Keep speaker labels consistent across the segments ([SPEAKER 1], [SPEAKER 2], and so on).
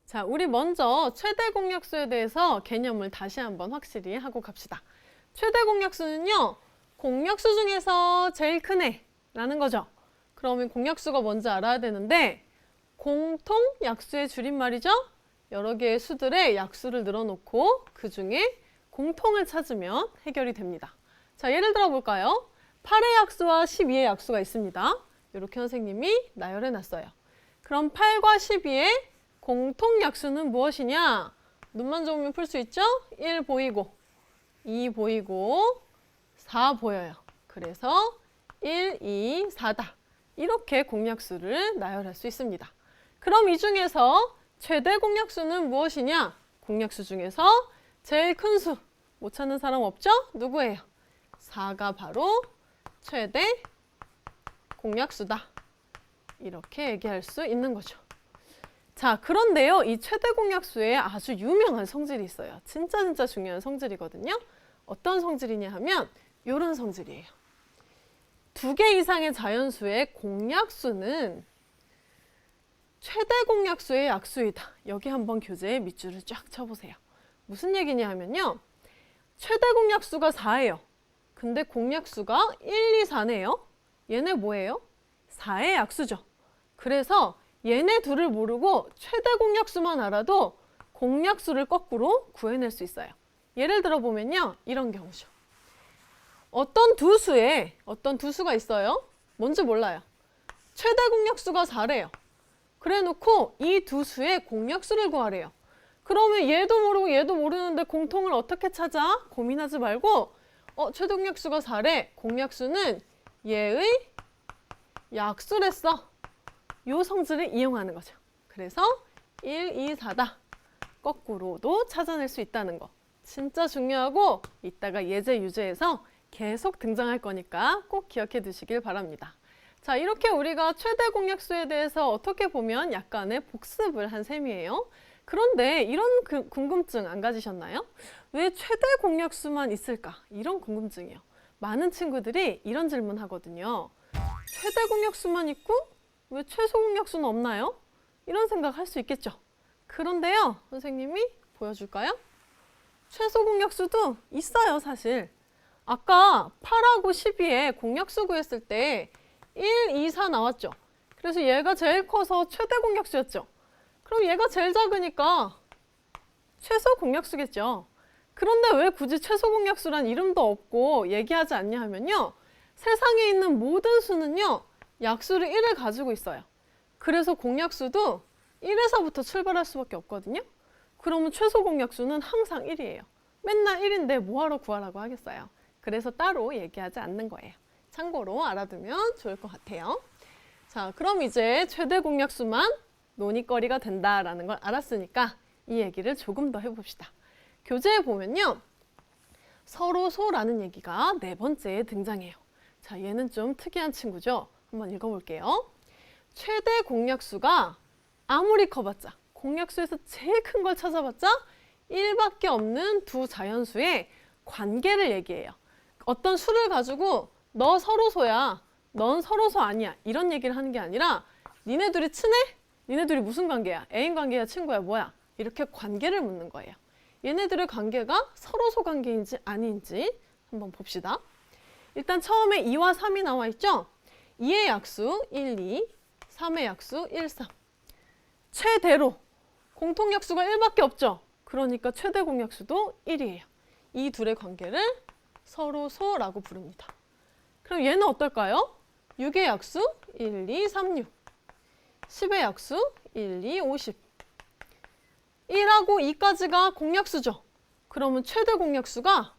[SPEAKER 1] 자, 우리 먼저 최대 공약수에 대해서 개념을 다시 한번 확실히 하고 갑시다. 최대 공약수는요, 공약수 중에서 제일 큰 애라는 거죠. 그러면 공약수가 뭔지 알아야 되는데, 공통 약수의 줄임말이죠. 여러 개의 수들의 약수를 늘어놓고 그 중에 공통을 찾으면 해결이 됩니다. 자, 예를 들어 볼까요? 8의 약수와 12의 약수가 있습니다. 이렇게 선생님이 나열해 놨어요. 그럼 8과 12의 공통 약수는 무엇이냐? 눈만 좋으면 풀 수 있죠? 1 보이고, 2 보이고, 4 보여요. 그래서 1, 2, 4다. 이렇게 공약수를 나열할 수 있습니다. 그럼 이 중에서 최대 공약수는 무엇이냐? 공약수 중에서 제일 큰 수. 못 찾는 사람 없죠? 누구예요? 4가 바로 최대 공약수다. 이렇게 얘기할 수 있는 거죠. 자, 그런데요, 이 최대 공약수에 아주 유명한 성질이 있어요. 진짜 중요한 성질이거든요. 어떤 성질이냐 하면 이런 성질이에요. 2개 이상의 자연수의 공약수는 최대 공약수의 약수이다. 여기 한번 교재에 밑줄을 쫙 쳐보세요. 무슨 얘기냐 하면요, 최대 공약수가 4예요. 근데 공약수가 1, 2, 4네요. 얘네 뭐예요? 4의 약수죠. 그래서 얘네 둘을 모르고 최대 공약수만 알아도 공약수를 거꾸로 구해낼 수 있어요. 예를 들어 보면요, 이런 경우죠. 어떤 두 수가 있어요. 뭔지 몰라요. 최대 공약수가 4래요. 그래 놓고 이 두 수의 공약수를 구하래요. 그러면 얘도 모르고 얘도 모르는데 공통을 어떻게 찾아? 고민하지 말고 최대 공약수가 4래. 공약수는 얘의 약수랬어. 요 성질을 이용하는 거죠. 그래서 1, 2, 4다. 거꾸로도 찾아낼 수 있다는 거. 진짜 중요하고 이따가 예제 유제에서 계속 등장할 거니까 꼭 기억해 두시길 바랍니다. 자, 이렇게 우리가 최대 공약수에 대해서 어떻게 보면 약간의 복습을 한 셈이에요. 그런데 이런 궁금증 안 가지셨나요? 왜 최대 공약수만 있을까? 이런 궁금증이요. 많은 친구들이 이런 질문 하거든요. 최대 공약수만 있고 왜 최소 공약수는 없나요? 이런 생각 할 수 있겠죠. 그런데요, 선생님이 보여줄까요? 최소 공약수도 있어요, 사실. 아까 8하고 12에 공약수 구했을 때 1, 2, 4 나왔죠. 그래서 얘가 제일 커서 최대 공약수였죠. 그럼 얘가 제일 작으니까 최소 공약수겠죠. 그런데 왜 굳이 최소 공약수란 이름도 없고 얘기하지 않냐 하면요, 세상에 있는 모든 수는요, 약수를 1을 가지고 있어요. 그래서 공약수도 1에서부터 출발할 수밖에 없거든요. 그러면 최소 공약수는 항상 1이에요. 맨날 1인데 뭐하러 구하라고 하겠어요. 그래서 따로 얘기하지 않는 거예요. 참고로 알아두면 좋을 것 같아요. 자, 그럼 이제 최대 공약수만 논의거리가 된다라는 걸 알았으니까 이 얘기를 조금 더 해봅시다. 교재에 보면요, 서로소라는 얘기가 4번째에 등장해요. 자, 얘는 좀 특이한 친구죠. 한번 읽어볼게요. 최대 공약수가 아무리 커봤자, 공약수에서 제일 큰 걸 찾아봤자 1밖에 없는 두 자연수의 관계를 얘기해요. 어떤 수를 가지고 너 서로소야, 넌 서로소 아니야, 이런 얘기를 하는 게 아니라 니네 둘이 친해? 니네 둘이 무슨 관계야? 애인 관계야, 친구야, 뭐야? 이렇게 관계를 묻는 거예요. 얘네들의 관계가 서로소 관계인지 아닌지 한번 봅시다. 일단 처음에 2와 3이 나와 있죠? 2의 약수 1, 2, 3의 약수 1, 3. 최대로 공통 약수가 1밖에 없죠? 그러니까 최대 공약수도 1이에요. 이 둘의 관계를 서로소라고 부릅니다. 그럼 얘는 어떨까요? 6의 약수 1, 2, 3, 6. 10의 약수 1, 2, 50. 1하고 2까지가 공약수죠. 그러면 최대 공약수가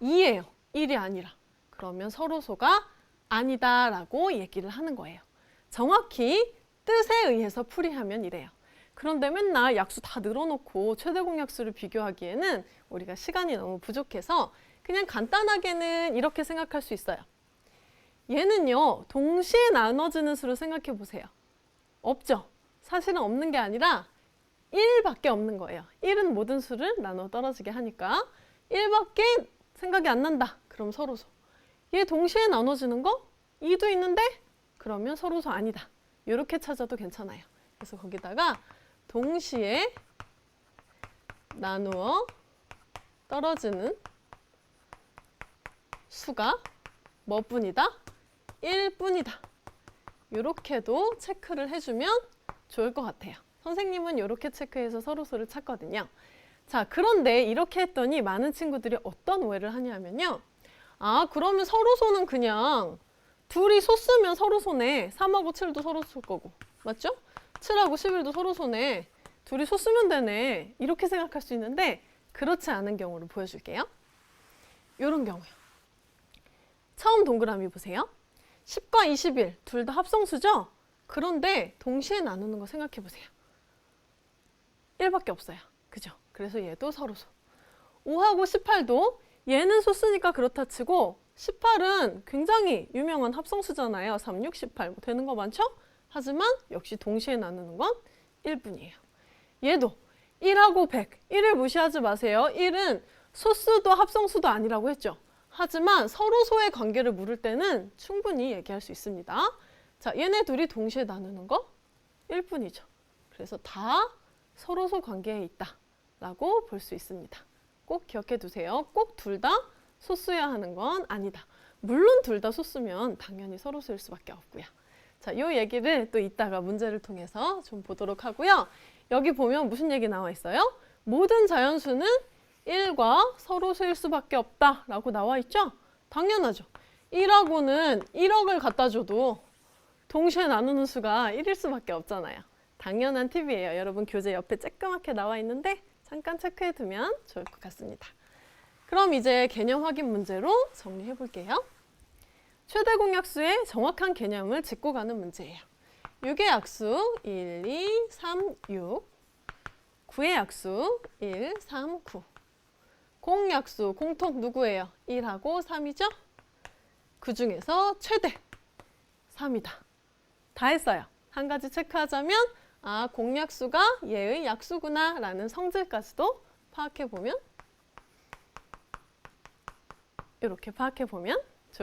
[SPEAKER 1] 2예요. 1이 아니라. 그러면 서로소가 아니다라고 얘기를 하는 거예요. 정확히 뜻에 의해서 풀이하면 이래요. 그런데 맨날 약수 다 늘어놓고 최대 공약수를 비교하기에는 우리가 시간이 너무 부족해서 그냥 간단하게는 이렇게 생각할 수 있어요. 얘는요, 동시에 나눠지는 수로 생각해 보세요. 없죠? 사실은 없는 게 아니라 1밖에 없는 거예요. 1은 모든 수를 나눠 떨어지게 하니까 1밖에 생각이 안 난다. 그럼 서로소. 얘 동시에 나눠지는 거? 2도 있는데? 그러면 서로소 아니다. 이렇게 찾아도 괜찮아요. 그래서 거기다가 동시에 나누어 떨어지는 수가 뭐뿐이다? 1뿐이다. 이렇게도 체크를 해주면 좋을 것 같아요. 선생님은 이렇게 체크해서 서로소를 찾거든요. 자, 그런데 이렇게 했더니 많은 친구들이 어떤 오해를 하냐면요. 아, 그러면 서로소는 그냥 둘이 소 쓰면 서로소네. 3하고 7도 서로소일 거고. 맞죠? 7하고 11도 서로소네. 둘이 소 쓰면 되네. 이렇게 생각할 수 있는데 그렇지 않은 경우를 보여줄게요. 이런 경우요. 처음 동그라미 보세요. 10과 21 둘 다 합성수죠? 그런데 동시에 나누는 거 생각해 보세요. 1밖에 없어요. 그죠? 그래서 얘도 서로소. 5하고 18도 얘는 소 쓰니까 그렇다 치고 18은 굉장히 유명한 합성수잖아요. 3, 6, 18 뭐 되는 거 많죠? 하지만 역시 동시에 나누는 건 1뿐이에요. 얘도 1하고 100, 1을 무시하지 마세요. 1은 소수도 합성수도 아니라고 했죠. 하지만 서로소의 관계를 물을 때는 충분히 얘기할 수 있습니다. 자, 얘네 둘이 동시에 나누는 거 1뿐이죠. 그래서 다 서로소 관계에 있다라고 볼 수 있습니다. 꼭 기억해 두세요. 꼭 둘 다 소수여야 하는 건 아니다. 물론 둘 다 소수면 당연히 서로소일 수밖에 없고요. 자, 이 얘기를 또 이따가 문제를 통해서 좀 보도록 하고요. 여기 보면 무슨 얘기 나와 있어요? 모든 자연수는 1과 서로소일 수밖에 없다라고 나와 있죠? 당연하죠. 1하고는 1억을 갖다 줘도 동시에 나누는 수가 1일 수밖에 없잖아요. 당연한 팁이에요. 여러분 교재 옆에 쬐끄맣게 나와 있는데 잠깐 체크해 두면 좋을 것 같습니다. 그럼 이제 개념 확인 문제로 정리해 볼게요. 최대 공약수의 정확한 개념을 짚고 가는 문제예요. 6의 약수 1, 2, 3, 6 9의 약수 1, 3, 9 공약수, 공통 누구예요? 1하고 3이죠? 그 중에서 최대 3이다. 다 했어요. 한 가지 체크하자면 아, 공약수가 얘의 약수구나 라는 성질까지도 파악해보면 이렇게 파악해보면